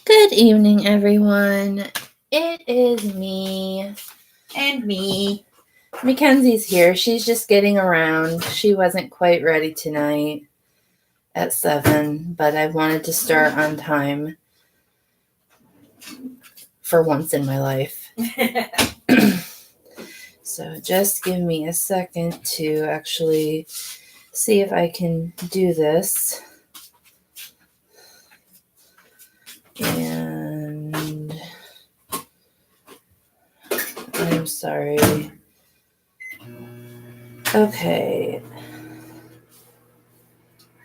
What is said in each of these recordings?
Good evening, everyone. It is me. And me. Mackenzie's here. She's just getting around. She wasn't quite ready tonight at 7, but I wanted to start on time for once in my life. So just give me a second to actually see if I can do this. And I'm sorry. Okay.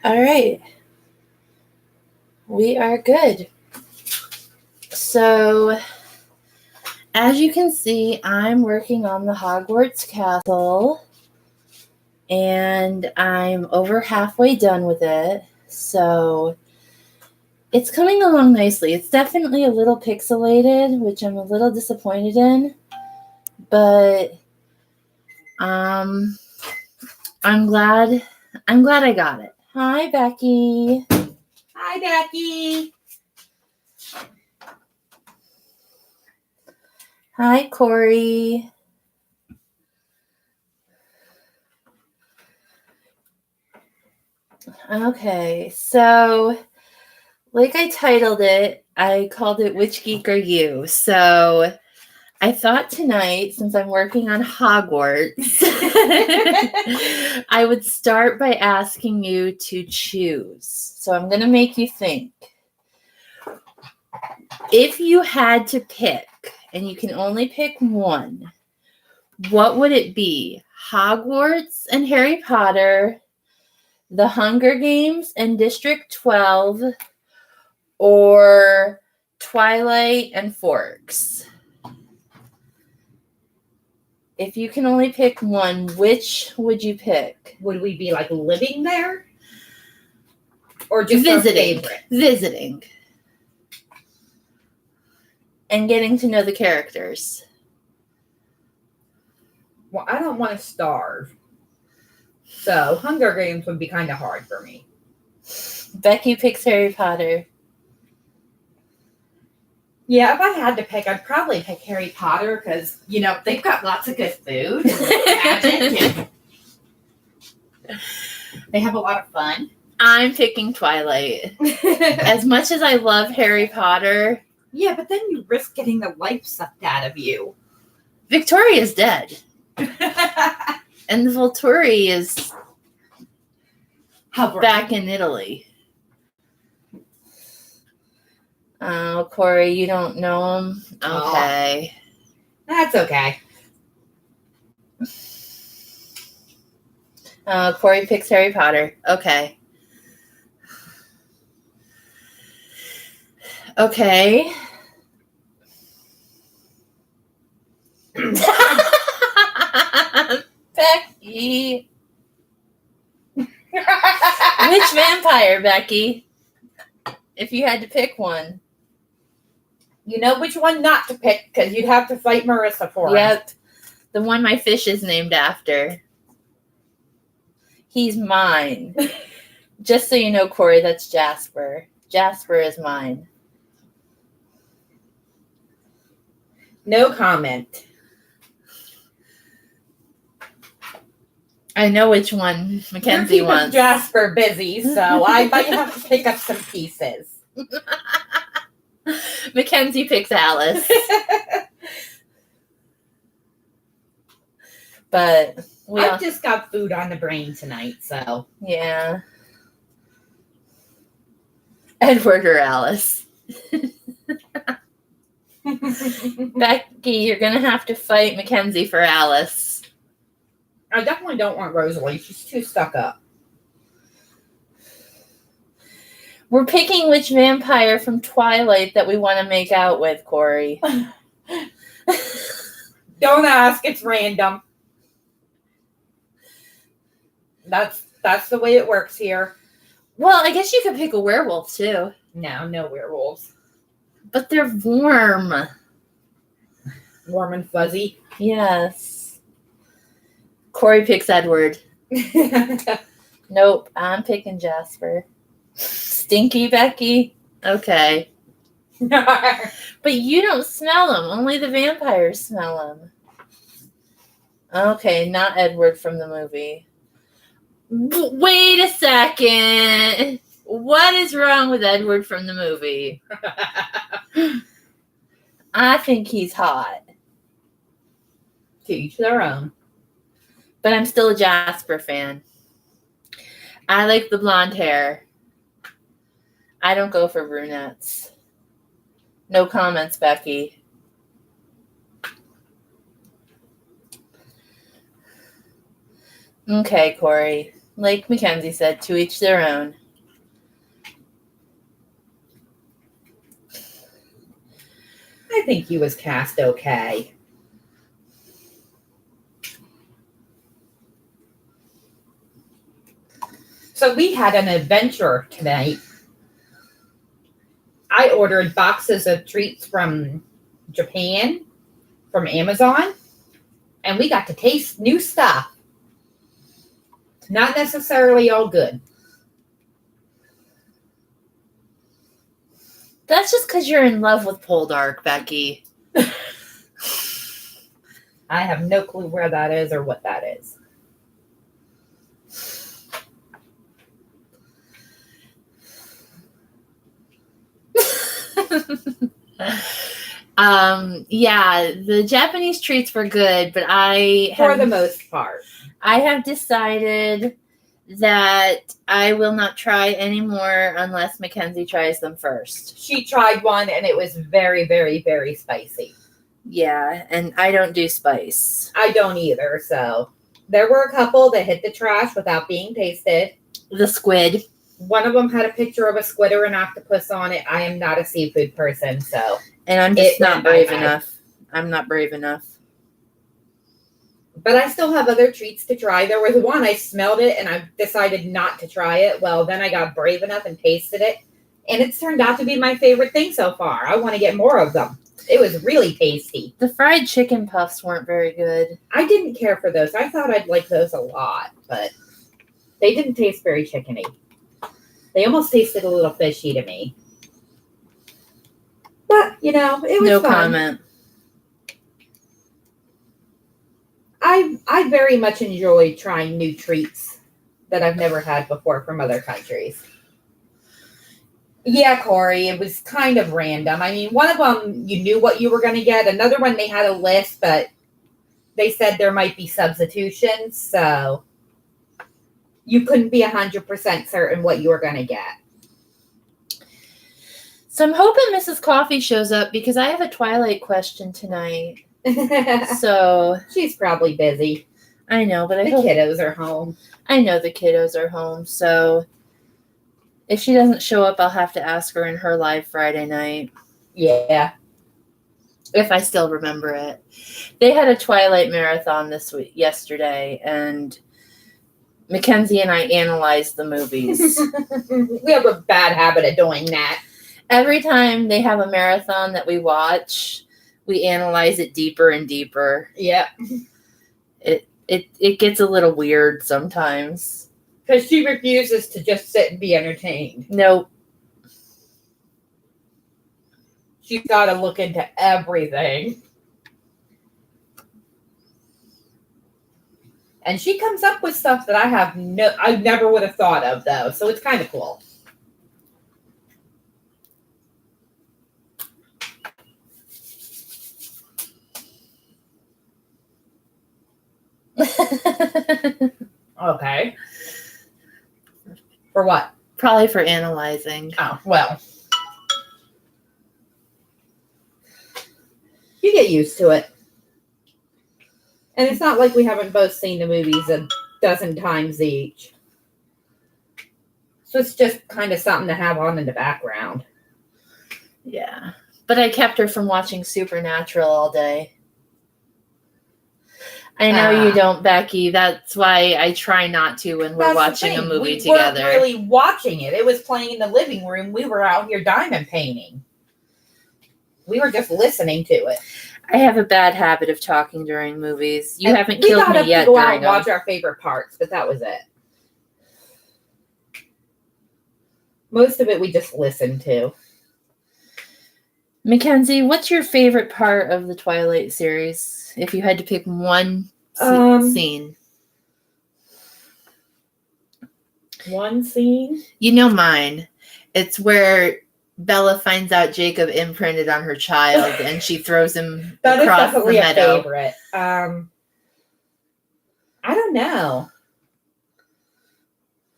All right. We are good. So, as you can see, I'm working on the Hogwarts Castle, and I'm over halfway done with it. So, it's coming along nicely. It's definitely a little pixelated, which I'm a little disappointed in, but I'm glad I got it. Hi, Becky. Hi, Becky. Hi, Corey. Okay, so like I titled it, I called it Which Geek Are You? So I thought tonight, since I'm working on Hogwarts, I would start by asking you to choose. So I'm going to make you think. If you had to pick, and you can only pick one, what would it be? Hogwarts and Harry Potter, The Hunger Games and District 12, or Twilight and Forks? If you can only pick one, which would you pick? Would we be like living there? Or just Visiting. Visiting. And getting to know the characters. Well, I don't want to starve. So Hunger Games would be kind of hard for me. Becky picks Harry Potter. Yeah, if I had to pick, I'd probably pick Harry Potter because, they've got lots of good food and magic. They have a lot of fun. I'm picking Twilight. As much as I love Harry Potter. Yeah, but then you risk getting the life sucked out of you. Victoria's dead. And the Volturi is back in Italy. Oh, Corey, you don't know him? Okay. Oh, that's okay. Corey picks Harry Potter. Okay. Okay. Becky. Which vampire, Becky? If you had to pick one. You know which one not to pick because you'd have to fight Marissa for it. Yep. The one my fish is named after. He's mine. Just so you know, Corey, that's Jasper. Jasper is mine. No comment. I know which one Mackenzie wants. Jasper busy, so I might have to pick up some pieces. Mackenzie picks Alice. But I've just got food on the brain tonight, so. Yeah. Edward or Alice. Becky, you're going to have to fight Mackenzie for Alice. I definitely don't want Rosalie. She's too stuck up. We're picking which vampire from Twilight that we want to make out with, Corey. Don't ask. It's random. That's the way it works here. Well, I guess you could pick a werewolf, too. No werewolves. But they're warm. Warm and fuzzy? Yes. Corey picks Edward. Nope, I'm picking Jasper. Stinky Becky? Okay. But you don't smell them. Only the vampires smell them. Okay, not Edward from the movie. Wait a second. What is wrong with Edward from the movie? I think he's hot. To each their own. But I'm still a Jasper fan. I like the blonde hair. I don't go for brunettes. No comments, Becky. Okay, Corey. Like Mackenzie said, to each their own. I think he was cast okay. So we had an adventure tonight. I ordered boxes of treats from Japan, from Amazon, and we got to taste new stuff. Not necessarily all good. That's just because you're in love with Poldark, Becky. I have no clue where that is or what that is. Yeah, the Japanese treats were good, but For the most part. I have decided that I will not try anymore unless Mackenzie tries them first. She tried one and it was very, very, very spicy. Yeah, and I don't do spice. I don't either, so there were a couple that hit the trash without being tasted. The squid. One of them had a picture of a squid or an octopus on it. I am not a seafood person, so. And I'm just not brave enough. I'm not brave enough. But I still have other treats to try. There was one, I smelled it and I decided not to try it. Well, then I got brave enough and tasted it. And it's turned out to be my favorite thing so far. I want to get more of them. It was really tasty. The fried chicken puffs weren't very good. I didn't care for those. I thought I'd like those a lot, but they didn't taste very chickeny. They almost tasted a little fishy to me. But, it was no fun. Comment. I very much enjoy trying new treats that I've never had before from other countries. Yeah, Corey, it was kind of random. I mean, one of them, you knew what you were going to get. Another one, they had a list, but they said there might be substitutions, so you couldn't be 100% certain what you were going to get. So I'm hoping Mrs. Coffee shows up because I have a Twilight question tonight. So she's probably busy. I know, but the kiddos are home. I know the kiddos are home, so if she doesn't show up, I'll have to ask her in her live Friday night. Yeah. If I still remember it. They had a Twilight marathon yesterday, and Mackenzie and I analyzed the movies. We have a bad habit of doing that. Every time they have a marathon that we watch, we analyze it deeper and deeper. Yep. It gets a little weird sometimes. Because she refuses to just sit and be entertained. Nope. She's got to look into everything. And she comes up with stuff that I never would have thought of, though. So it's kind of cool. Okay. For what? Probably for analyzing. Oh, well. You get used to it. And it's not like we haven't both seen the movies a dozen times each. So it's just kind of something to have on in the background. Yeah. But I kept her from watching Supernatural all day. I know you don't, Becky. That's why I try not to when we're watching a movie together. We weren't really watching it. It was playing in the living room. We were out here diamond painting. We were just listening to it. I have a bad habit of talking during movies. You haven't killed me yet. We got to go out and watch our favorite parts, but that was it. Most of it we just listened to. Mackenzie, what's your favorite part of the Twilight series? If you had to pick one scene. One scene? You know mine. It's where Bella finds out Jacob imprinted on her child and she throws him across the meadow. That is definitely a favorite. I don't know.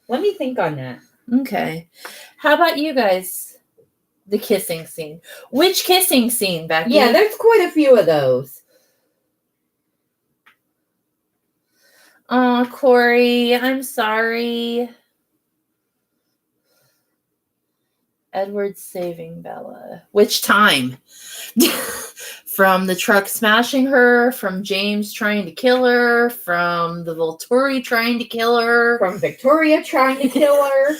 Let me think on that. Okay. How about you guys? The kissing scene. Which kissing scene, Becky? Yeah, there's quite a few of those. Oh, Corey, I'm sorry. Edward saving Bella. Which time? From the truck smashing her, from James trying to kill her, from the Volturi trying to kill her, from Victoria trying to kill her,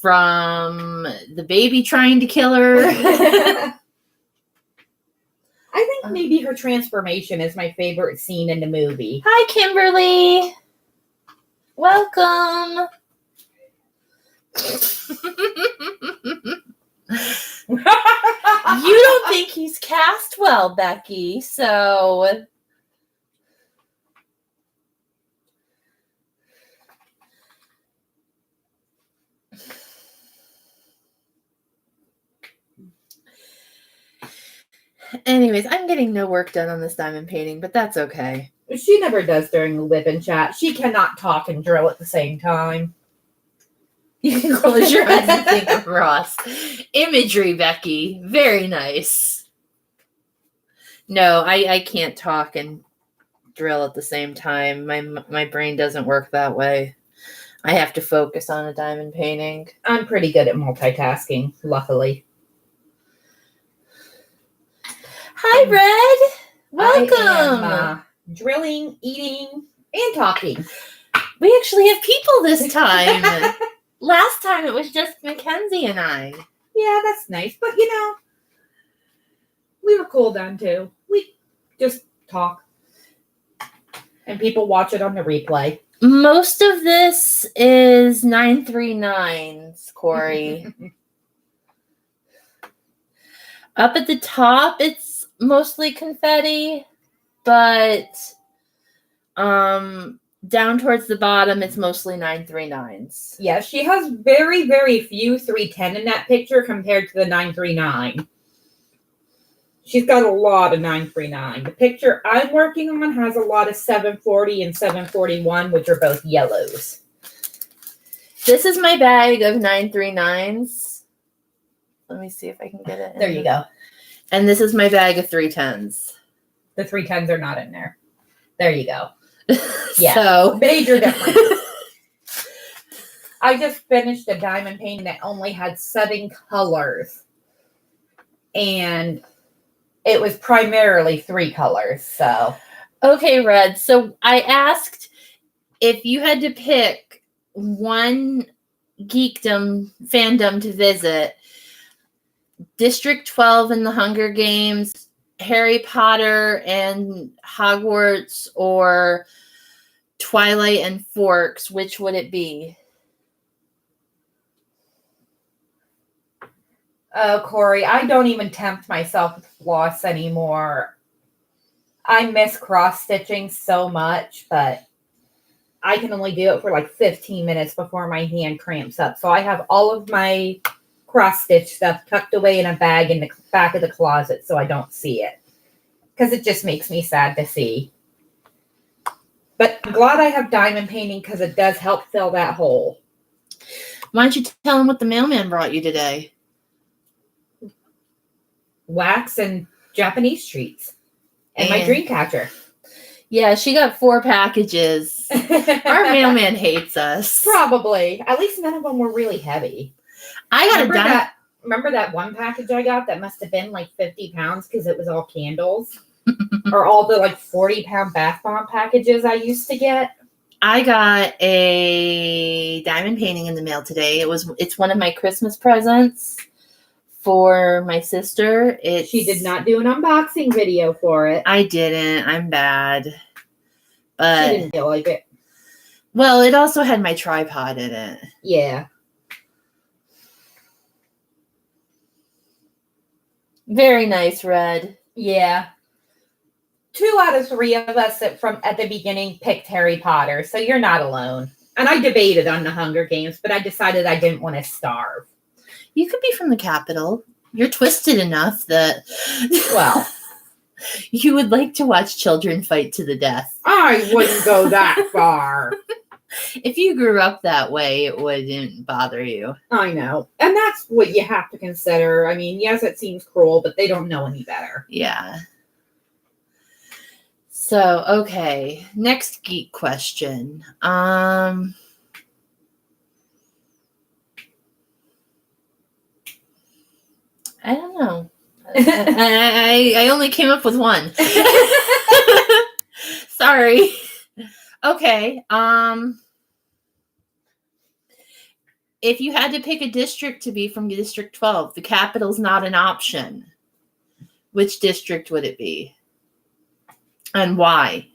from the baby trying to kill her. I think maybe her transformation is my favorite scene in the movie. Hi, Kimberly. Welcome. You don't think he's cast well, Becky, so... Anyways, I'm getting no work done on this diamond painting, but that's okay. She never does during the live-in chat. She cannot talk and drill at the same time. You can close your eyes and think of Ross. Imagery, Becky. Very nice. No, I can't talk and drill at the same time. My brain doesn't work that way. I have to focus on a diamond painting. I'm pretty good at multitasking, luckily. Hi, Red. Welcome. I am, drilling, eating, and talking. We actually have people this time. Last time it was just Mackenzie and I. Yeah, that's nice. But, we were cool then, too. We just talk. And people watch it on the replay. Most of this is 939s, Corey. Up at the top, it's mostly confetti, but down towards the bottom, it's mostly 939s. Yeah, she has very, very few 310 in that picture compared to the 939. She's got a lot of 939. The picture I'm working on has a lot of 740 and 741, which are both yellows. This is my bag of 939s. Let me see if I can get it. There you go. And this is my bag of 310s. The 310s are not in there. There you go. Yeah. So major difference. I just finished a diamond painting that only had 7 colors. And it was primarily 3 colors. So okay, Red. So I asked if you had to pick one geekdom fandom to visit, District 12 and the Hunger Games, Harry Potter and Hogwarts, or Twilight and Forks, which would it be? Oh, Corey, I don't even tempt myself with floss anymore. I miss cross-stitching so much, but I can only do it for like 15 minutes before my hand cramps up. So I have all of my cross-stitch stuff tucked away in a bag in the back of the closet so I don't see it. Because it just makes me sad to see. But I'm glad I have diamond painting because it does help fill that hole. Why don't you tell him what the mailman brought you today? Wax and Japanese treats. And my dream catcher. Yeah, she got 4 packages. Our mailman hates us. Probably. At least none of them were really heavy. I got Remember that one package I got that must have been like 50 pounds because it was all candles? Or all the like 40-pound bath bomb packages I used to get? I got a diamond painting in the mail today. It's one of my Christmas presents for my sister. She did not do an unboxing video for it. I didn't. I'm bad. But she didn't feel like it. Well, it also had my tripod in it. Yeah. Very nice, Red. Yeah. 2 out of 3 of us at the beginning picked Harry Potter, so you're not alone. And I debated on the Hunger Games, but I decided I didn't want to starve. You could be from the capital. You're twisted enough that, well, you would like to watch children fight to the death. I wouldn't go that far. If you grew up that way, it wouldn't bother you. I know. And that's what you have to consider. I mean, yes, it seems cruel, but they don't know any better. Yeah. So, okay. Next geek question. I don't know. I only came up with one. Sorry. Okay. If you had to pick a district to be from District 12, the capital's not an option. Which district would it be? And why?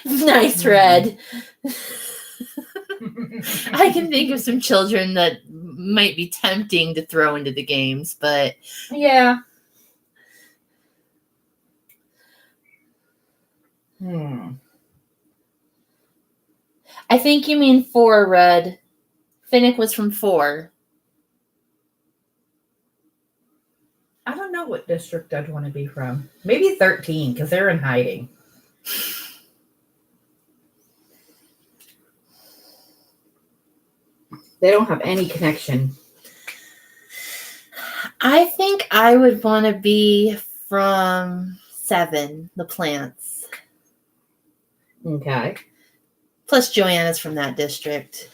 Nice, Red. I can think of some children that might be tempting to throw into the games, but yeah. I think you mean 4, Red. Finnick was from 4. I don't know what district I'd want to be from. Maybe 13, because they're in hiding. They don't have any connection. I think I would want to be from 7, the plants. Okay. Plus, Joanna's from that district.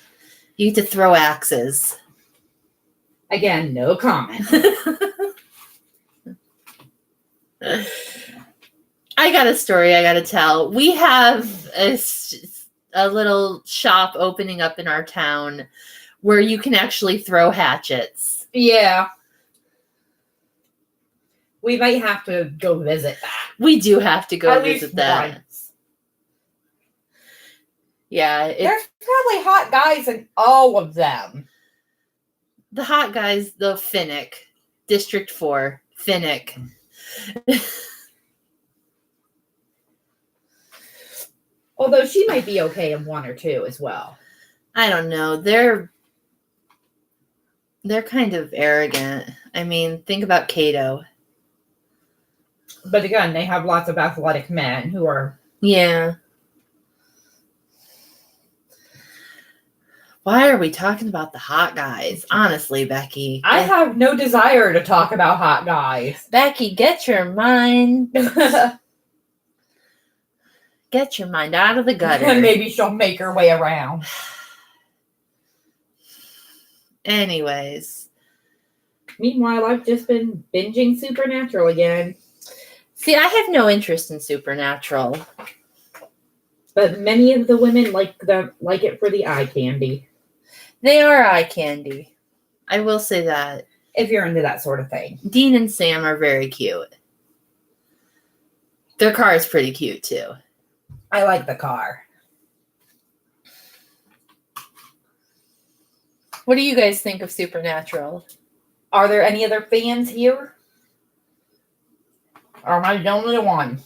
You get to throw axes. Again, no comment. I got a story I got to tell. We have a little shop opening up in our town where you can actually throw hatchets. Yeah. We might have to go visit that. We do have to go visit that. Once. Yeah. There's probably hot guys in all of them. The hot guys, though, Finnick. District 4. Finnick. Although she might be okay in 1 or 2 as well. I don't know. They're kind of arrogant. I mean, think about Kato. But again, they have lots of athletic men who are... Yeah. Why are we talking about the hot guys? Honestly, Becky. I have no desire to talk about hot guys. Becky, get your mind... Get your mind out of the gutter. Maybe she'll make her way around. Anyways. Meanwhile, I've just been binging Supernatural again. See, I have no interest in Supernatural. But many of the women like it for the eye candy. They are eye candy. I will say that. If you're into that sort of thing. Dean and Sam are very cute. Their car is pretty cute, too. I like the car. What do you guys think of Supernatural? Are there any other fans here? Or am I the only one?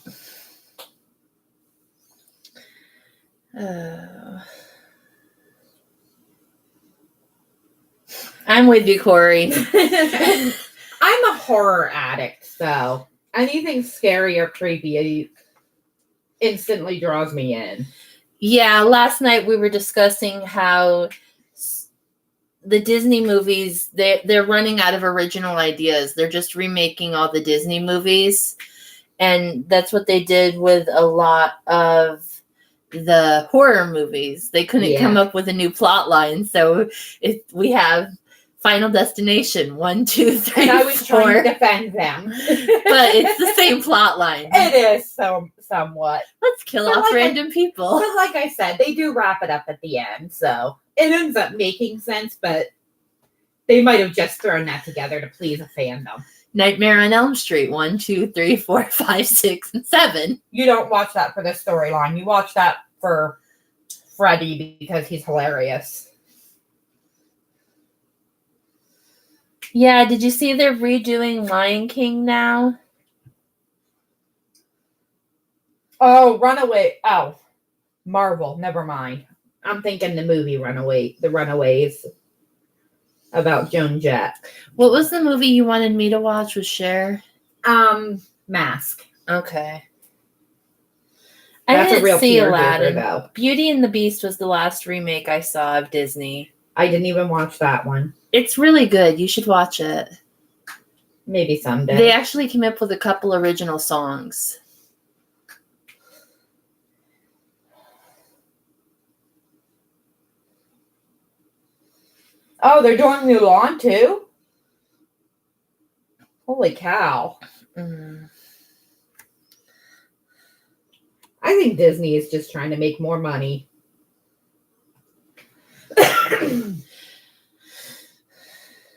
I'm with you, Corey. I'm a horror addict, so anything scary or creepy instantly draws me in. Yeah, last night we were discussing how the Disney movies, they're running out of original ideas. They're just remaking all the Disney movies. And that's what they did with a lot of the horror movies. They couldn't come up with a new plot line. So we have Final Destination 1, 2, 3, and I was 4. trying to defend them. But it's the same plot line. It is somewhat. Let's kill off random people. But like I said, they do wrap it up at the end. So it ends up making sense, but they might have just thrown that together to please a fandom. Nightmare on Elm Street 1, 2, 3, 4, 5, 6, and 7. You don't watch that for the storyline. You watch that for Freddy because he's hilarious. Yeah, did you see they're redoing Lion King now? Oh, Runaway. Oh, Marvel. Never mind. I'm thinking the movie The Runaways, about Joan Jett. What was the movie you wanted me to watch with Cher? Mask. Okay. That's I didn't a real see tearjerker, Aladdin. though. Beauty and the Beast was the last remake I saw of Disney. I didn't even watch that one. It's really good. You should watch it. Maybe someday. They actually came up with a couple original songs. Oh, they're doing Mulan too? Holy cow. I think Disney is just trying to make more money.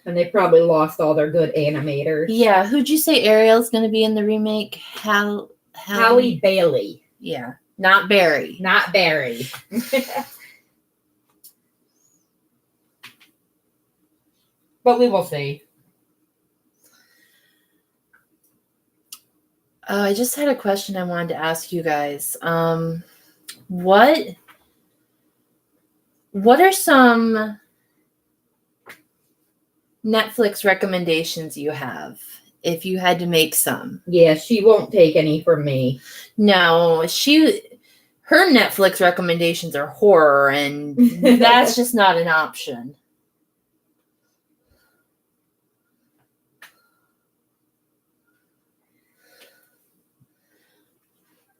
And they probably lost all their good animators. Yeah, who'd you say Ariel's going to be in the remake? Halle Bailey. Yeah, not Barry. Not Barry. But we will see. Oh, I just had a question I wanted to ask you guys. What are some Netflix recommendations you have if you had to make some? Yeah, she won't take any from me. No, her Netflix recommendations are horror, and that's just not an option.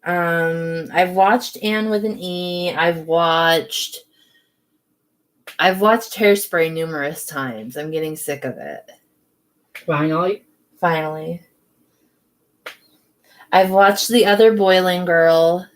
I've watched Anne with an E. I've watched Hairspray numerous times. I'm getting sick of it. Finally. I've watched The Other Boiling Girl.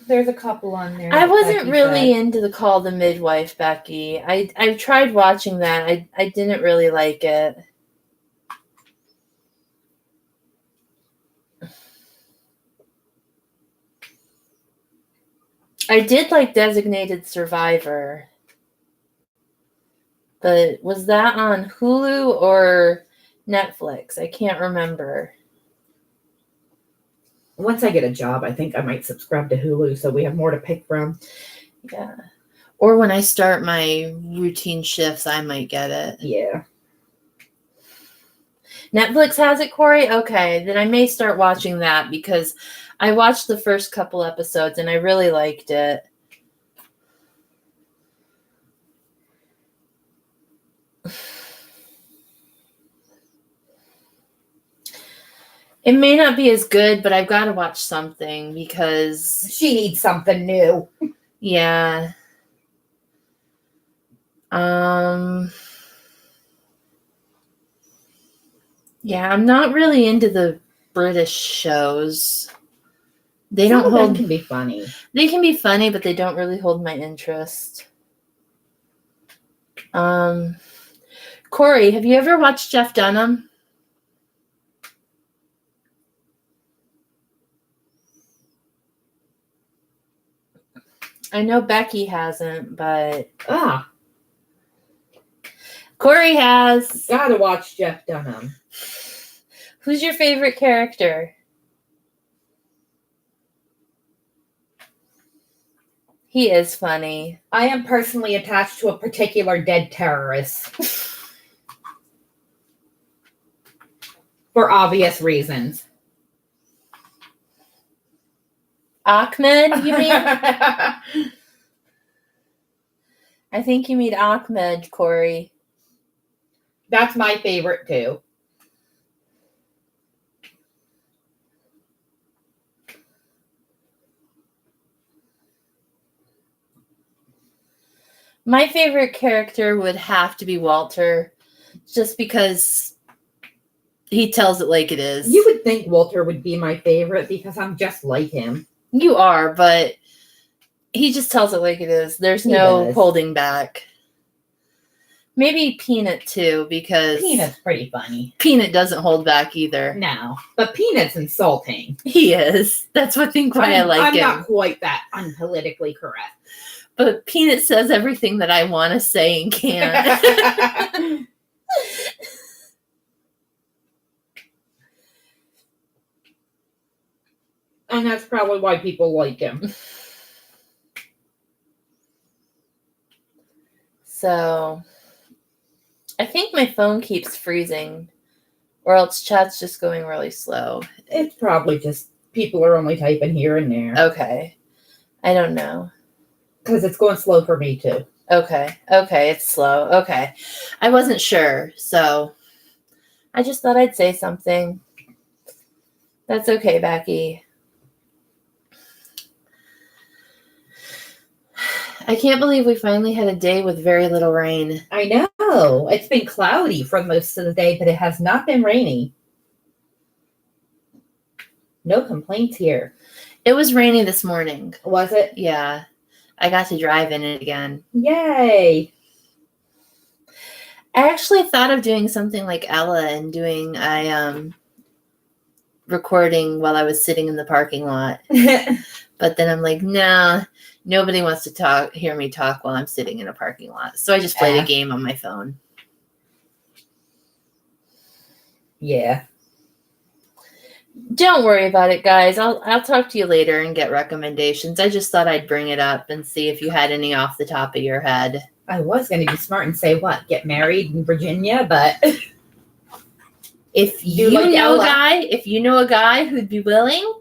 There's a couple on there. I wasn't really into the Call the Midwife, Becky. I tried watching that. I didn't really like it. I did like Designated Survivor. But was that on Hulu or Netflix? I can't remember. Once I get a job, I think I might subscribe to Hulu so we have more to pick from. Yeah. Or when I start my routine shifts, I might get it. Yeah. Netflix has it, Corey? Okay, then I may start watching that because I watched the first couple episodes and I really liked it. It may not be as good, but I've got to watch something because she needs something new. Yeah. Yeah, I'm not really into the British shows. Some of them can be funny. They can be funny, but they don't really hold my interest. Corey, have you ever watched Jeff Dunham? I know Becky hasn't, but Corey has. Gotta watch Jeff Dunham. Who's your favorite character? He is funny. I am personally attached to a particular dead terrorist. For obvious reasons. Ahmed, you mean? I think you mean Ahmed, Corey. That's my favorite too. My favorite character would have to be Walter, just because he tells it like it is. You would think Walter would be my favorite because I'm just like him. You are, but he just tells it like it is. There's no holding back. Maybe Peanut too, because Peanut's pretty funny. Peanut doesn't hold back either. No, but Peanut's insulting. He is. That's what I think why I like him. I'm not quite that unpolitically correct. But Peanut says everything that I want to say and can't. And that's probably why people like him. So, I think my phone keeps freezing, or else chat's just going really slow. It's probably just people are only typing here and there. Okay. I don't know. Because it's going slow for me too. Okay, it's slow. Okay. I wasn't sure, so I just thought I'd say something. That's okay, Becky. I can't believe we finally had a day with very little rain. I know. It's been cloudy for most of the day, but it has not been rainy. No complaints here. It was rainy this morning. Was it? Yeah. I got to drive in it again. Yay. I actually thought of doing something like Ella and doing recording while I was sitting in the parking lot. But then I'm like, nah, nobody wants to hear me talk while I'm sitting in a parking lot. So I just played a game on my phone. Yeah. Don't worry about it, guys. I'll talk to you later and get recommendations. I just thought I'd bring it up and see if you had any off the top of your head. I was going to be smart and say what? Get married in Virginia, but if you know a guy who'd be willing,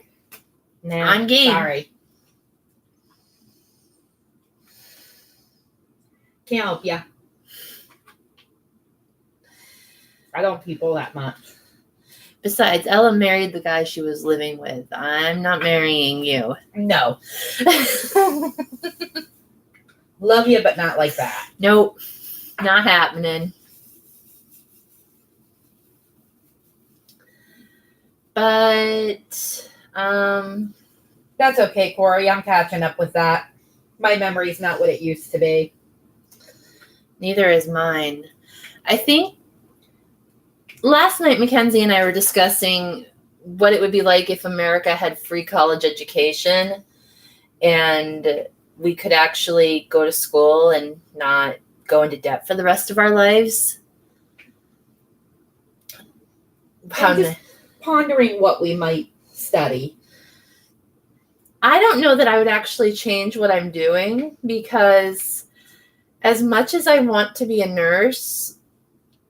I'm game. Sorry. Can't help ya. I don't people that much. Besides, Ella married the guy she was living with. I'm not marrying you. No. Love you, but not like that. Nope. Not happening. But, that's okay, Corey. I'm catching up with that. My memory's not what it used to be. Neither is mine. I think last night, Mackenzie and I were discussing what it would be like if America had free college education and we could actually go to school and not go into debt for the rest of our lives. I'm just pondering what we might study. I don't know that I would actually change what I'm doing because as much as I want to be a nurse,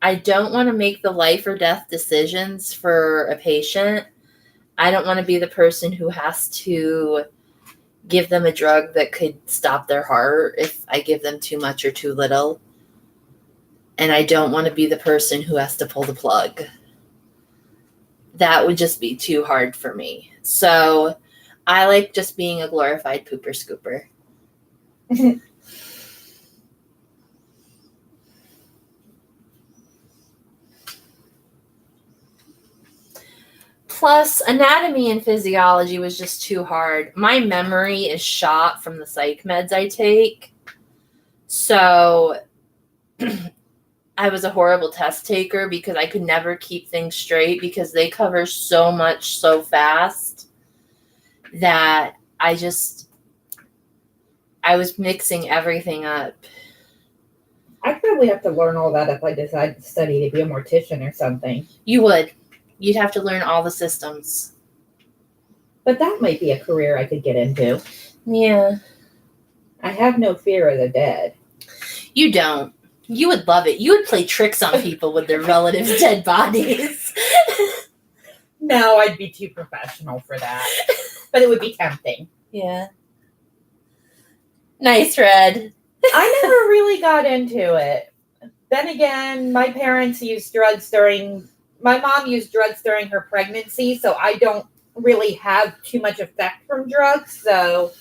I don't want to make the life or death decisions for a patient. I don't want to be the person who has to give them a drug that could stop their heart if I give them too much or too little. And I don't want to be the person who has to pull the plug. That would just be too hard for me. So I like just being a glorified pooper scooper. Plus, anatomy and physiology was just too hard. My memory is shot from the psych meds I take. So I was a horrible test taker because I could never keep things straight because they cover so much so fast that I was mixing everything up. I'd probably have to learn all that if I decide to study to be a mortician or something. You would. You'd have to learn all the systems. But that might be a career I could get into. Yeah. I have no fear of the dead. You don't. You would love it. You would play tricks on people with their relatives' dead bodies. No, I'd be too professional for that. But it would be tempting. Yeah. Nice, Red. I never really got into it. Then again, my parents used drugs my mom used drugs during her pregnancy, so I don't really have too much effect from drugs. So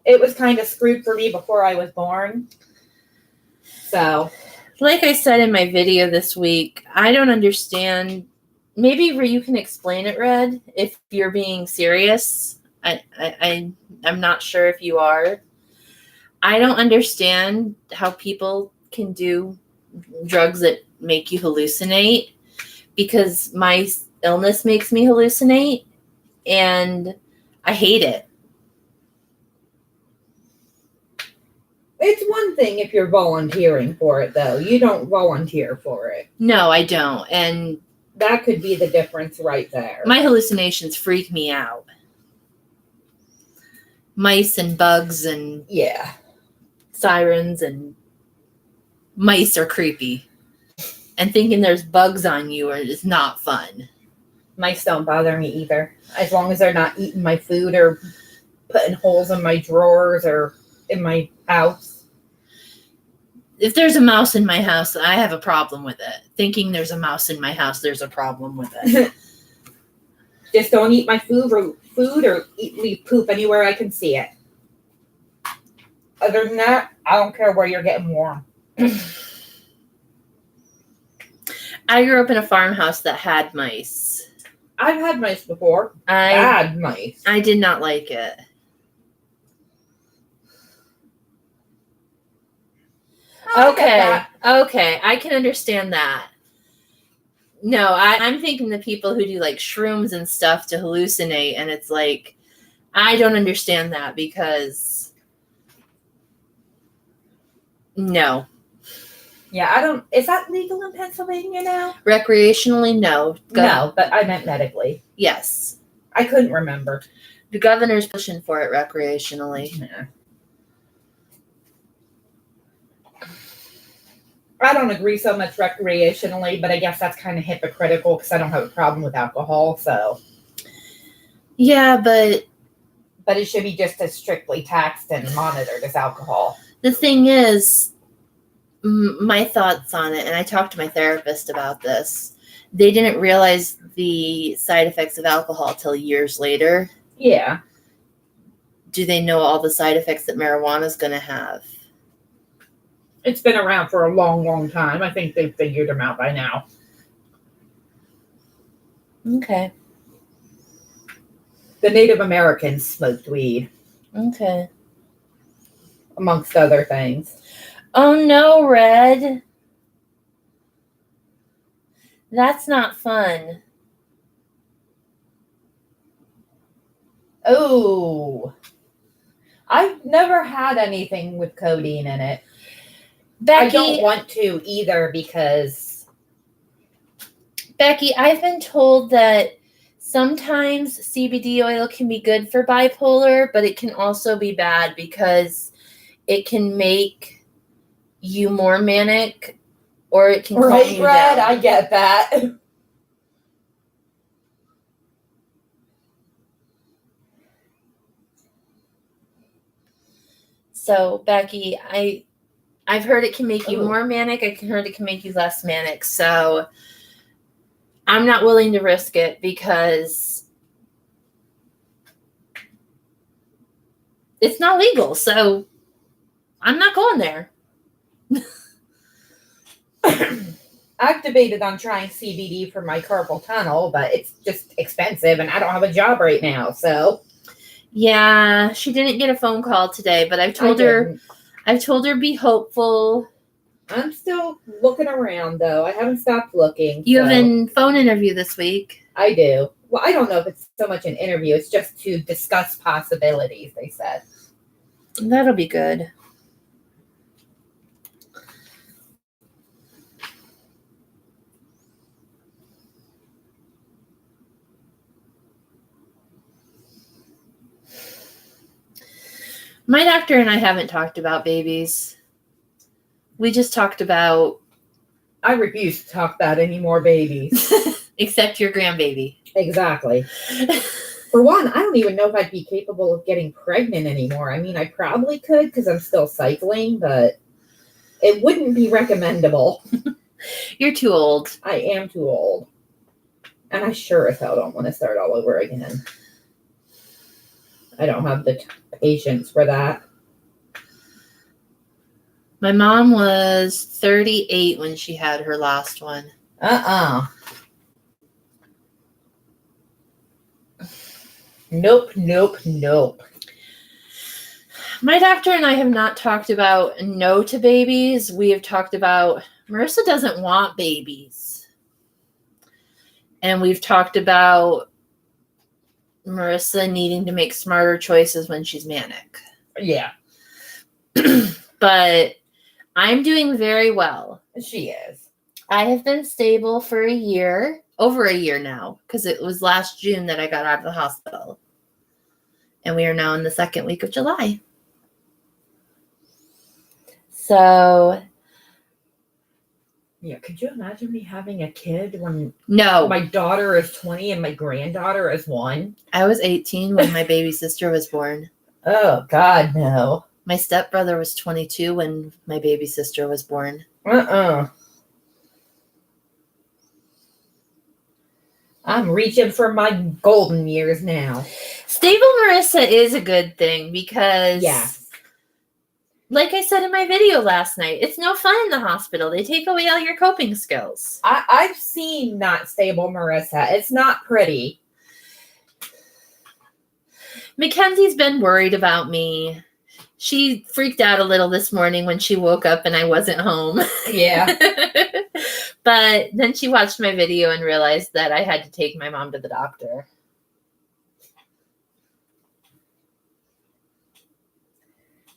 it was kind of screwed for me before I was born. So, like I said in my video this week, I don't understand. Maybe you can explain it, Red, if you're being serious. I'm not sure if you are. I don't understand how people can do drugs that make you hallucinate, because my illness makes me hallucinate, and I hate it. It's one thing if you're volunteering for it, though. You don't volunteer for it. No, I don't. And that could be the difference right there. My hallucinations freak me out. Mice and bugs and sirens and mice are creepy. And thinking there's bugs on you is not fun. Mice don't bother me either. As long as they're not eating my food or putting holes in my drawers or in my house. If there's a mouse in my house, I have a problem with it. Thinking there's a mouse in my house, there's a problem with it. Just don't eat my food or leave poop anywhere I can see it. Other than that, I don't care where you're getting warm. I grew up in a farmhouse that had mice. I've had mice before. Bad mice. I did not like it. Okay, I can understand that. No, I'm thinking the people who do like shrooms and stuff to hallucinate, and it's like, I don't understand that because no. Yeah, I don't. Is that legal in Pennsylvania now? Recreationally, no. No, but I meant medically. Yes. I couldn't remember. The governor's pushing for it recreationally. Yeah. I don't agree so much recreationally, but I guess that's kind of hypocritical because I don't have a problem with alcohol, so. Yeah, but it should be just as strictly taxed and monitored as alcohol. The thing is, my thoughts on it, and I talked to my therapist about this, they didn't realize the side effects of alcohol till years later. Yeah. Do they know all the side effects that marijuana is going to have? It's been around for a long, long time. I think they've figured them out by now. Okay. The Native Americans smoked weed. Okay. Amongst other things. Oh no, Red. That's not fun. Oh. I've never had anything with codeine in it. Becky, I don't want to either because... Becky, I've been told that sometimes CBD oil can be good for bipolar, but it can also be bad because it can make you more manic or it can calm you down. I get that. So, Becky, I've heard it can make you more manic. I've heard it can make you less manic. So I'm not willing to risk it because it's not legal. So I'm not going there. I've debated on trying CBD for my carpal tunnel, but it's just expensive and I don't have a job right now. So yeah, she didn't get a phone call today, but I've told her be hopeful. I'm still looking around, though. I haven't stopped looking. You have a phone interview this week. I do. Well, I don't know if it's so much an interview. It's just to discuss possibilities, they said. That'll be good. My doctor and I haven't talked about babies. We just talked about... I refuse to talk about any more babies. Except your grandbaby. Exactly. For one, I don't even know if I'd be capable of getting pregnant anymore. I mean, I probably could because I'm still cycling, but it wouldn't be recommendable. You're too old. I am too old. And I sure as hell don't want to start all over again. I don't have the patience for that. My mom was 38 when she had her last one. Nope. My doctor and I have not talked about no to babies. We have talked about Marissa doesn't want babies. And we've talked about Marissa needing to make smarter choices when she's manic. Yeah. But I'm doing very well. She is. I have been stable for a year, over a year now, because it was last June that I got out of the hospital. And we are now in the second week of July. So. Yeah, could you imagine me having a kid when No. my daughter is 20 and my granddaughter is 1? I was 18 when my baby sister was born. Oh, God, no. My stepbrother was 22 when my baby sister was born. I'm reaching for my golden years now. Stable Marissa is a good thing because, like I said in my video last night, it's no fun in the hospital. They take away all your coping skills. I've seen not stable Marissa. It's not pretty. Mackenzie's been worried about me. She freaked out a little this morning when she woke up and I wasn't home. Yeah. But then she watched my video and realized that I had to take my mom to the doctor.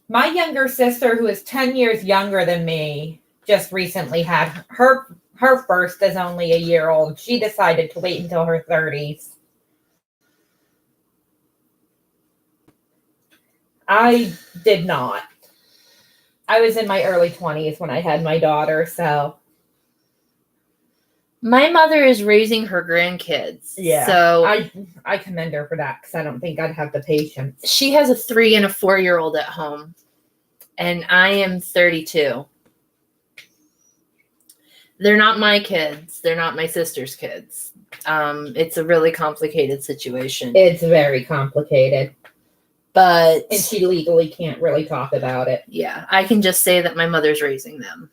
My younger sister, who is 10 years younger than me, just recently had her first is only a year old. She decided to wait until her 30s. I did not. I was in my early 20s when I had my daughter, so. My mother is raising her grandkids. Yeah. So I commend her for that because I don't think I'd have the patience. She has a 3 and a 4-year-old at home. And I am 32. They're not my kids. They're not my sister's kids. It's a really complicated situation. It's very complicated. But. And she legally can't really talk about it. Yeah. I can just say that my mother's raising them.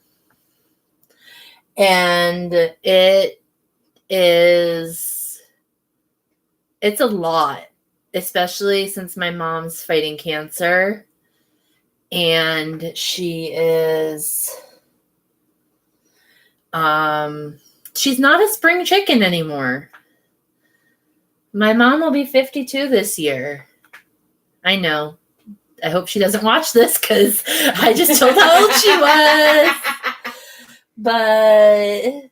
And it's a lot, especially since my mom's fighting cancer and she is, she's not a spring chicken anymore. My mom will be 52 this year. I know. I hope she doesn't watch this because I just told how old she was. But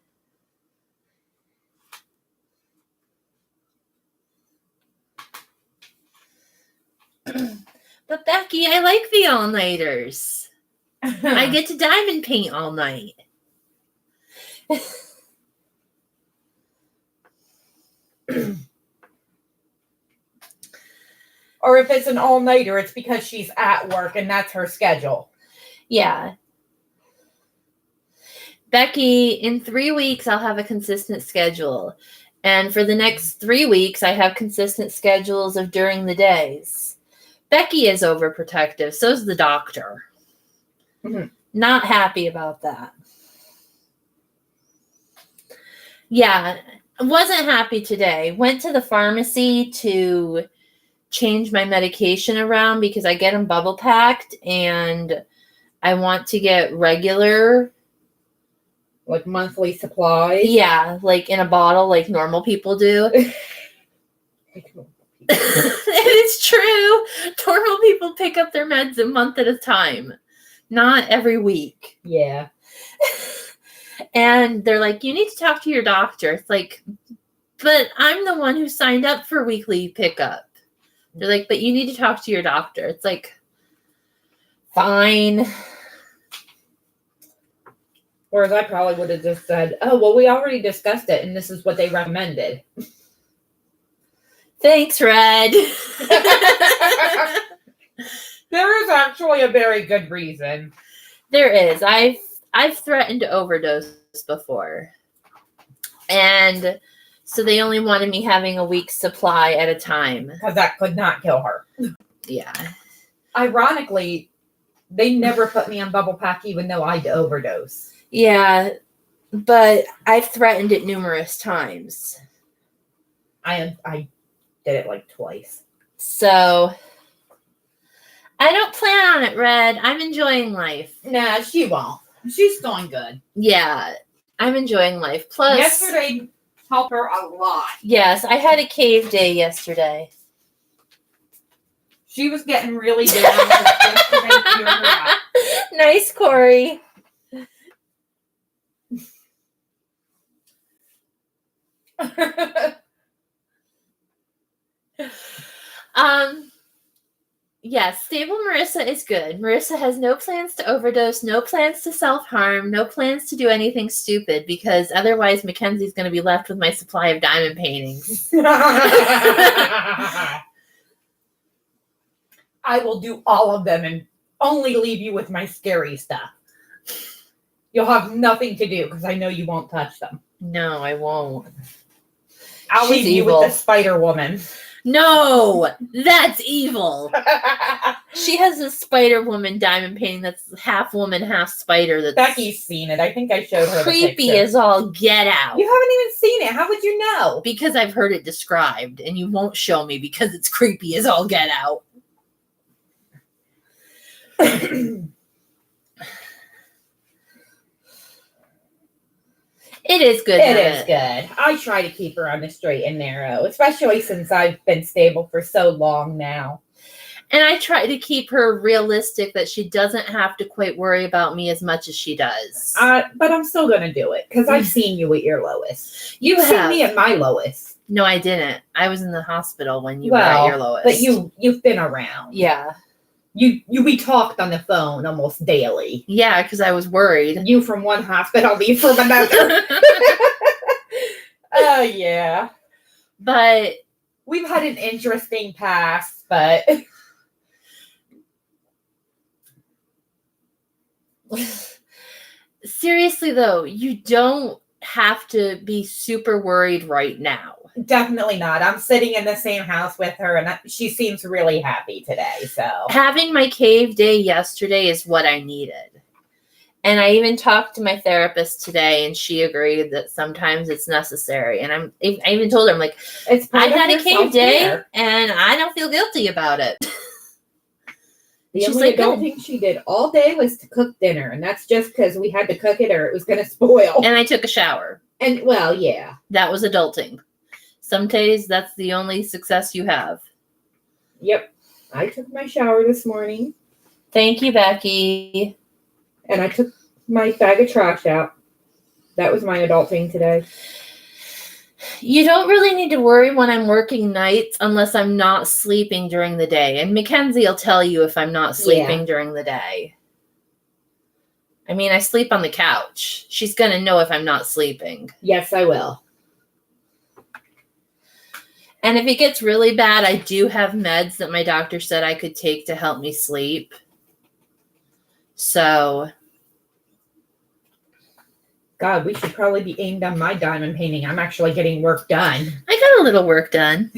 Becky, I like the all-nighters. I get to diamond paint all night. Or if it's an all-nighter, it's because she's at work and that's her schedule. Yeah. Becky, in 3 weeks, I'll have a consistent schedule. And for the next 3 weeks, I have consistent schedules of during the days. Becky is overprotective. So is the doctor. Mm-hmm. Not happy about that. Yeah, wasn't happy today. Went to the pharmacy to change my medication around because I get them bubble packed and I want to get regular. Like monthly supplies? Yeah, like in a bottle like normal people do. It's true. Normal people pick up their meds a month at a time, not every week. Yeah. And they're like, you need to talk to your doctor. It's like, but I'm the one who signed up for weekly pickup. They're like, but you need to talk to your doctor. It's like, fine. Whereas I probably would have just said, oh, well, we already discussed it, and this is what they recommended. Thanks, Red. There is actually a very good reason. There is. I've threatened to overdose before. And so they only wanted me having a week's supply at a time. Because that could not kill her. Yeah. Ironically, they never put me on bubble pack even though I'd overdose. Yeah, but I've threatened it numerous times. I did it like twice. So I don't plan on it, Red. I'm enjoying life. Nah, she won't. She's doing good. Yeah, I'm enjoying life. Plus, yesterday helped her a lot. Yes, I had a cave day yesterday. She was getting really down yesterday. Nice, Corey. Yes, stable Marissa is good. Marissa has no plans to overdose, no plans to self-harm, no plans to do anything stupid, because otherwise Mackenzie's going to be left with my supply of diamond paintings. I will do all of them and only leave you with my scary stuff. You'll have nothing to do because I know you won't touch them. No, I won't. I'll leave you with the Spider Woman. No, that's evil. She has a Spider Woman diamond painting that's half woman, half spider. That's Becky's seen it. I think I showed her creepy the picture. as all get out. You haven't even seen it. How would you know? Because I've heard it described, and you won't show me because it's creepy as all get out. It is good. It is good. I try to keep her on the straight and narrow, especially since I've been stable for so long now. And I try to keep her realistic that she doesn't have to quite worry about me as much as she does. But I'm still going to do it because I've seen you at your lowest. You've seen me at my lowest. No, I didn't. I was in the hospital when you were at your lowest. But you've been around. Yeah. We talked on the phone almost daily. Yeah, because I was worried. You from one hospital, me from another. Oh, yeah. But we've had an interesting past, but seriously, though, you don't have to be super worried right now. Definitely not. I'm sitting in the same house with her, and she seems really happy today. So having my cave day yesterday is what I needed. And I even talked to my therapist today, and she agreed that sometimes it's necessary. And I even told her, I'm like, I had a cave day, and I don't feel guilty about it. The only adult thing she did all day was to cook dinner, and that's just because we had to cook it or it was going to spoil. And I took a shower. And, well, yeah. That was adulting. Some days, that's the only success you have. Yep. I took my shower this morning. Thank you, Becky. And I took my bag of trash out. That was my adulting today. You don't really need to worry when I'm working nights unless I'm not sleeping during the day. And Mackenzie will tell you if I'm not sleeping during the day. I mean, I sleep on the couch. She's going to know if I'm not sleeping. Yes, I will. And if it gets really bad, I do have meds that my doctor said I could take to help me sleep. So, God, we should probably be aimed on my diamond painting. I'm actually getting work done. I got a little work done.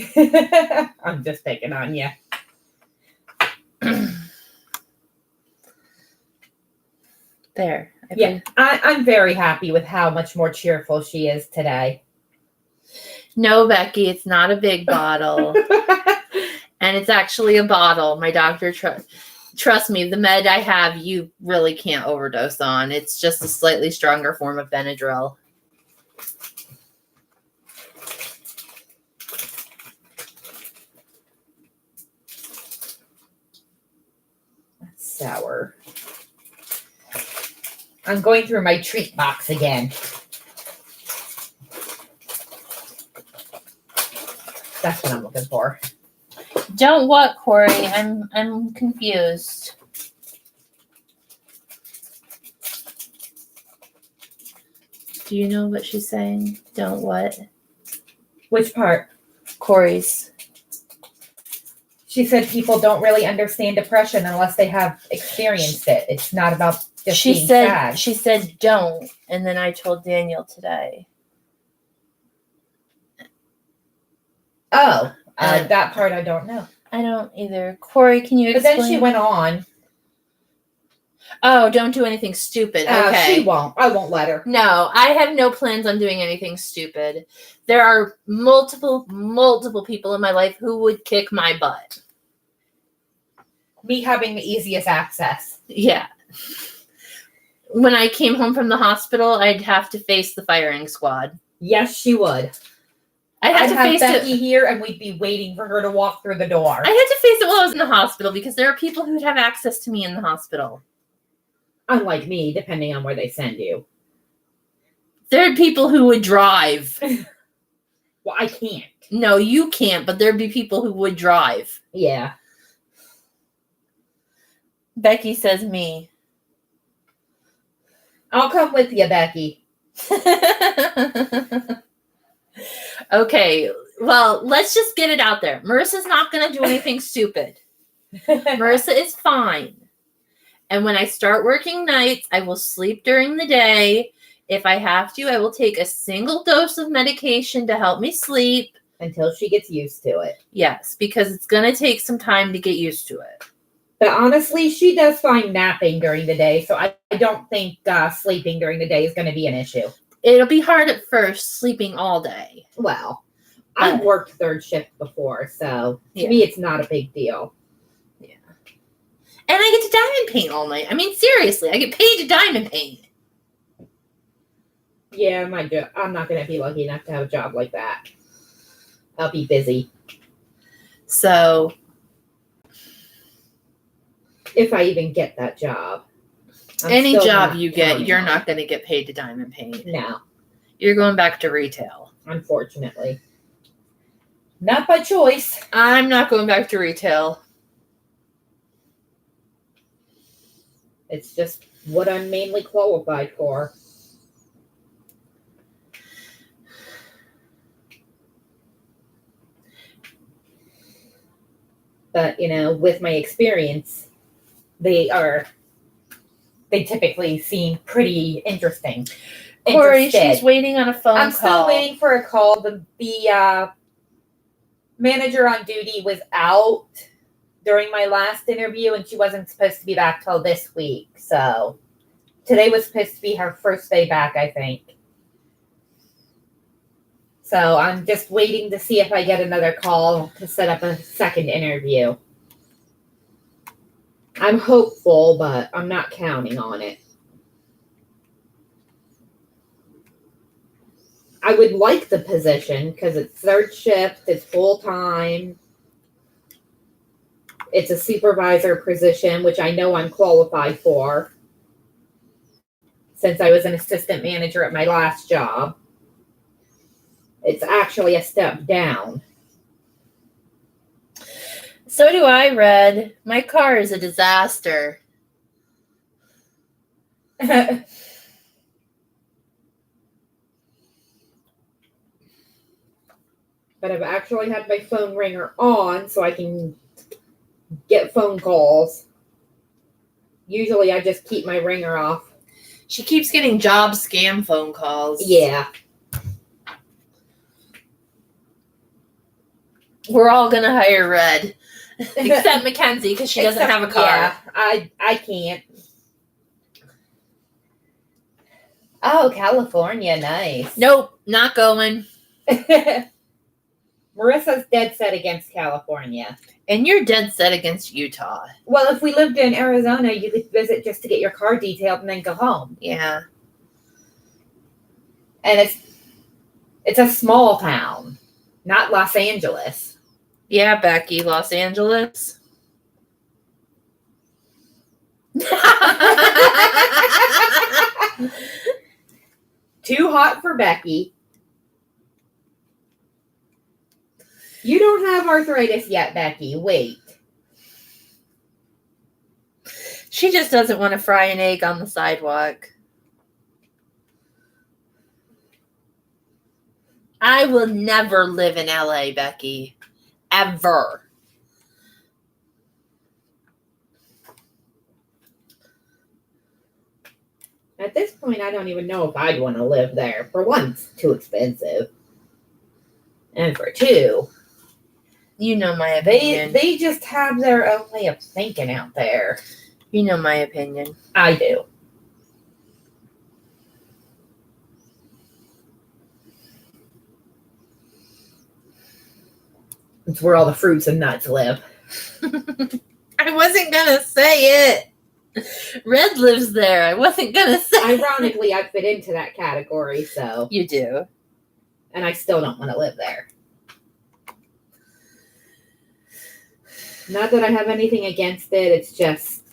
I'm just picking on you. There. I'm very happy with how much more cheerful she is today. No, Becky, it's not a big bottle. And it's actually a bottle. My doctor, trust me, the med I have, you really can't overdose on. It's just a slightly stronger form of Benadryl. That's sour. I'm going through my treat box again. That's what I'm looking for. Don't what, Corey? I'm confused. Do you know what she's saying? Don't what? Which part? Corey's. She said people don't really understand depression unless they have experienced it. It's not about just being sad. She said don't, and then I told Daniel today. Oh, that part I don't know. I don't either. Corey, can you explain? But then she went on. Oh, don't do anything stupid. Okay. She won't. I won't let her. No, I have no plans on doing anything stupid. There are multiple people in my life who would kick my butt. Me having the easiest access. Yeah. When I came home from the hospital, I'd have to face the firing squad. Yes, she would. I'd have Becky here, and we'd be waiting for her to walk through the door. I had to face it while I was in the hospital because there are people who would have access to me in the hospital. Unlike me, depending on where they send you. There are people who would drive. Well, I can't. No, you can't, but there'd be people who would drive. Yeah. Becky says me. I'll come with you, Becky. Okay, well, let's just get it out there. Marissa's not going to do anything stupid. Marissa is fine. And when I start working nights, I will sleep during the day. If I have to, I will take a single dose of medication to help me sleep. Until she gets used to it. Yes, because it's going to take some time to get used to it. But honestly, she does find napping during the day, so I don't think sleeping during the day is going to be an issue. It'll be hard at first, sleeping all day. Well, I've worked third shift before, so to me, it's not a big deal. Yeah. And I get to diamond paint all night. I mean, seriously, I get paid to diamond paint. Yeah, I'm not going to be lucky enough to have a job like that. I'll be busy. So, if I even get that job. Any job you get, you're not going to get paid to diamond paint. No. You're going back to retail. Unfortunately. Not by choice. I'm not going back to retail. It's just what I'm mainly qualified for. But, with my experience, they typically seem pretty interesting. Corey, she's waiting on a phone call. I'm still waiting for a call. The manager on duty was out during my last interview, and she wasn't supposed to be back till this week. So today was supposed to be her first day back, I think. So I'm just waiting to see if I get another call to set up a second interview. I'm hopeful, but I'm not counting on it. I would like the position because it's third shift, it's full-time. It's a supervisor position, which I know I'm qualified for since I was an assistant manager at my last job. It's actually a step down. So do I, Red. My car is a disaster. But I've actually had my phone ringer on so I can get phone calls. Usually I just keep my ringer off. She keeps getting job scam phone calls. Yeah. We're all going to hire Red. Except Mackenzie, because she doesn't have a car. Yeah, I can't. Oh, California, nice. Nope, not going. Marissa's dead set against California. And you're dead set against Utah. Well, if we lived in Arizona, you could visit just to get your car detailed and then go home. Yeah. And it's a small town, not Los Angeles. Yeah, Becky, Los Angeles. Too hot for Becky. You don't have arthritis yet, Becky. Wait. She just doesn't want to fry an egg on the sidewalk. I will never live in LA, Becky. Ever. At this point, I don't even know if I'd want to live there. For one, it's too expensive. And for two, you know my opinion. They just have their own way of thinking out there. You know my opinion. I do. It's where all the fruits and nuts live. I wasn't going to say it. Red lives there. I wasn't going to say Ironically, I fit into that category, so. You do. And I still don't want to live there. Not that I have anything against it. It's just,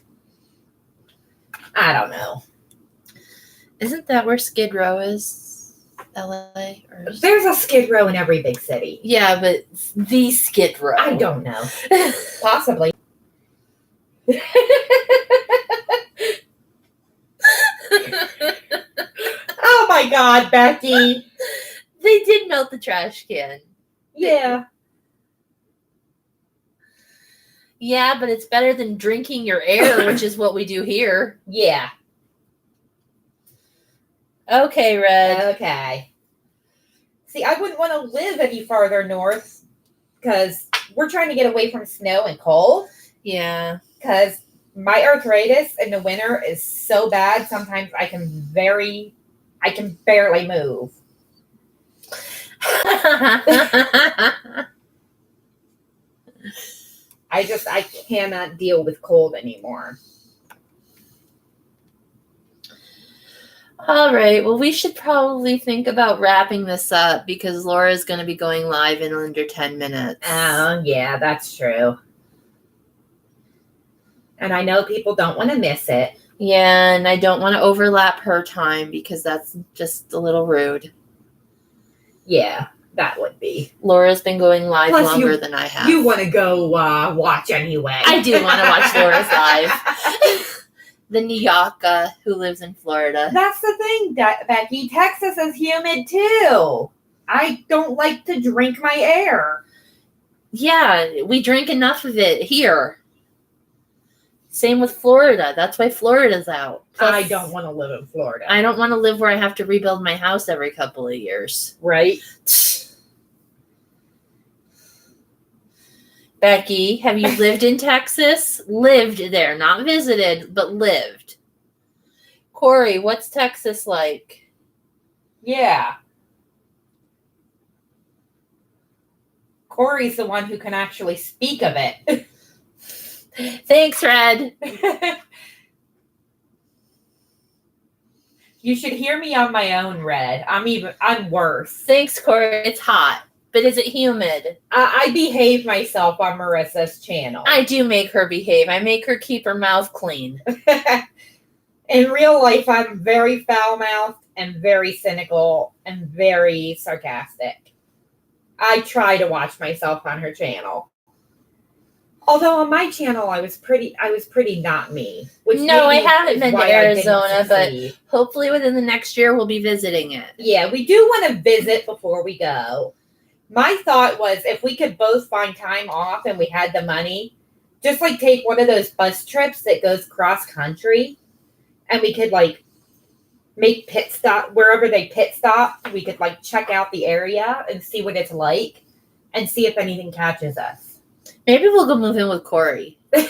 I don't know. Isn't that where Skid Row is? LA? Or... There's a Skid Row in every big city. Yeah, but the Skid Row. I don't know. Possibly. Oh my God, Becky. They did melt the trash can. Yeah. Yeah, but it's better than drinking your air, which is what we do here. Yeah. Okay, Red. Okay. See, I wouldn't want to live any farther north because we're trying to get away from snow and cold. Yeah. Because my arthritis in the winter is so bad, sometimes I can barely move. I cannot deal with cold anymore. All right. Well, we should probably think about wrapping this up because Laura's going to be going live in under 10 minutes. Oh, yeah, that's true. And I know people don't want to miss it. Yeah, and I don't want to overlap her time because that's just a little rude. Yeah, that would be. Laura's been going live longer than I have. You want to go watch anyway. I do want to watch Laura's live. The Nyaka who lives in Florida. That's the thing, Becky. Texas is humid too. I don't like to drink my air. Yeah, we drink enough of it here. Same with Florida. That's why Florida's out. Plus, I don't want to live in Florida. I don't want to live where I have to rebuild my house every couple of years. Right? Becky, have you lived in Texas? Lived there, not visited, but lived. Corey, what's Texas like? Yeah. Corey's the one who can actually speak of it. Thanks, Red. You should hear me on my own, Red. I'm worse. Thanks, Corey. It's hot. But is it humid? I behave myself on Marissa's channel. I do make her behave. I make her keep her mouth clean. In real life, I'm very foul-mouthed and very cynical and very sarcastic. I try to watch myself on her channel. Although on my channel, I was pretty not me. No, I haven't been to Arizona, but hopefully within the next year, we'll be visiting it. Yeah, we do want to visit before we go. My thought was if we could both find time off and we had the money, just like take one of those bus trips that goes cross country and we could like make pit stop wherever they pit stop. We could like check out the area and see what it's like and see if anything catches us. Maybe we'll go move in with Corey. How's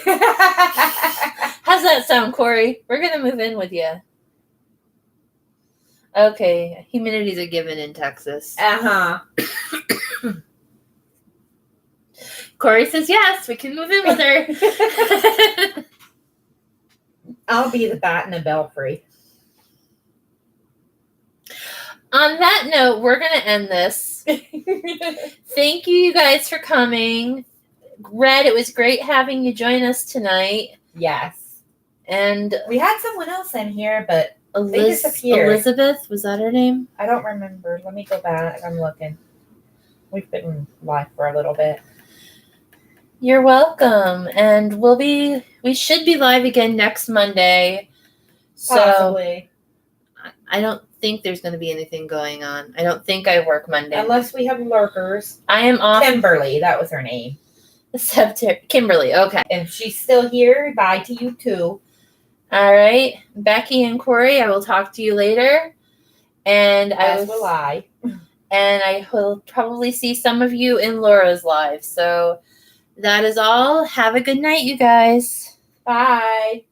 that sound, Corey? We're going to move in with you. Okay. Humidity's a given in Texas. Uh-huh. Corey says yes, we can move in with her. I'll be the bat in the belfry. On that note, we're going to end this. Thank you guys for coming. Red, it was great having you join us tonight. Yes. And we had someone else in here, but they disappeared. Elizabeth, was that her name? I don't remember. Let me go back. I'm looking. We've been live for a little bit. You're welcome. And we should be live again next Monday. So possibly. I don't think there's going to be anything going on. I don't think I work Monday. Unless we have lurkers. I am off. Kimberly, that was her name. Kimberly, okay. If she's still here, bye to you too. All right. Becky and Corey, I will talk to you later. And As will I. And I will probably see some of you in Laura's live. So that is all. Have a good night, you guys. Bye.